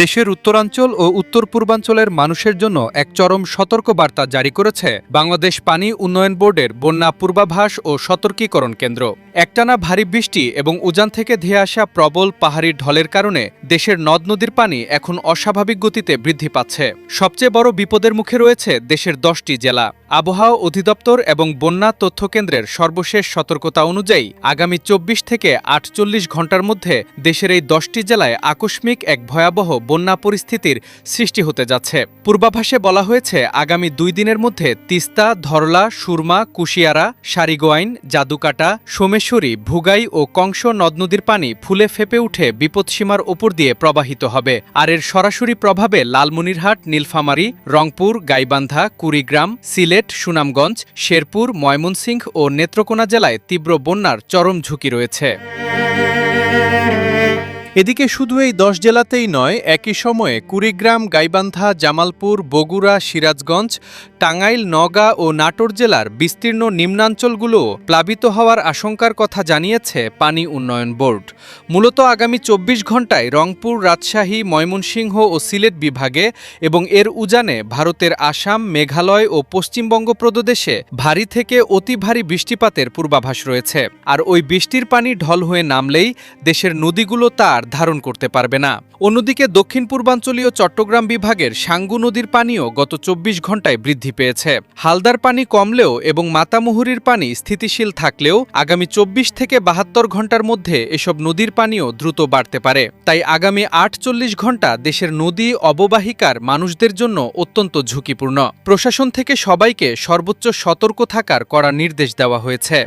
দেশের উত্তরাঞ্চল ও উত্তর পূর্বাঞ্চলের মানুষের জন্য এক চরম সতর্কবার্তা জারি করেছে বাংলাদেশ পানি উন্নয়ন বোর্ডের বন্যা পূর্বাভাস ও সতর্কীকরণ কেন্দ্র। একটানা ভারী বৃষ্টি এবং উজান থেকে ধেয়ে আসা প্রবল পাহাড়ি ঢলের কারণে দেশের নদ নদীর পানি এখন অস্বাভাবিক গতিতে বৃদ্ধি পাচ্ছে। সবচেয়ে বড় বিপদের মুখে রয়েছে দেশের 10টি জেলা। আবহাওয়া অধিদপ্তর এবং বন্যা তথ্য কেন্দ্রের সর্বশেষ সতর্কতা অনুযায়ী আগামী 24 থেকে 48 ঘণ্টার মধ্যে দেশের এই 10টি জেলায় আকস্মিক এক ভয়াবহ বন্যা পরিস্থিতির সৃষ্টি হতে যাচ্ছে। পূর্বাভাসে বলা হয়েছে আগামী 2 দিনের মধ্যে তিস্তা, ধরলা, সুরমা, কুশিয়ারা, সারিগোয়াইন, জাদুকাটা, সোমেশ্বরী, ভুগাই ও কংস নদ নদীর পানি ফুলে ফেপে উঠে বিপদসীমার ওপর দিয়ে প্রবাহিত হবে। আর এর সরাসরি প্রভাবে লালমনিরহাট, নীলফামারী, রংপুর, গাইবান্ধা, কুড়িগ্রাম, সিলেট, সুনামগঞ্জ, শেরপুর, ময়মনসিংহ ও নেত্রকোনা জেলায় তীব্র বন্যার চরম ঝুঁকি রয়েছে। এদিকে শুধু এই 10 জেলাতেই নয়, একই সময়ে কুড়িগ্রাম, গাইবান্ধা, জামালপুর, বগুড়া, সিরাজগঞ্জ, টাঙ্গাইল, নওগাঁ ও নাটোর জেলার বিস্তীর্ণ নিম্নাঞ্চলগুলোও প্লাবিত হওয়ার আশঙ্কার কথা জানিয়েছে পানি উন্নয়ন বোর্ড। মূলত আগামী 24 ঘণ্টায় রংপুর, রাজশাহী, ময়মনসিংহ ও সিলেট বিভাগে এবং এর উজানে ভারতের আসাম, মেঘালয় ও পশ্চিমবঙ্গ প্রদেশে ভারী থেকে অতি ভারী বৃষ্টিপাতের পূর্বাভাস রয়েছে। আর ওই বৃষ্টির পানি ঢল হয়ে নামলেই দেশের নদীগুলো তা ধারণ করতে পারবে না। অন্যদিকে দক্ষিণ পূর্বাঞ্চলীয় চট্টগ্রাম বিভাগের সাঙ্গু নদীর পানিও গত 24 ঘণ্টায় বৃদ্ধি পেয়েছে। হালদার পানি কমলেও এবং মাতামুহুরীর পানি স্থিতিশীল থাকলেও আগামী 24 থেকে 72 ঘণ্টার মধ্যে এসব নদীর পানিও দ্রুত বাড়তে পারে। তাই আগামী 48 ঘণ্টা দেশের নদী অববাহিকার মানুষদের জন্য অত্যন্ত ঝুঁকিপূর্ণ। প্রশাসন থেকে সবাইকে সর্বোচ্চ সতর্ক থাকার কড়া নির্দেশ দেওয়া হয়েছে।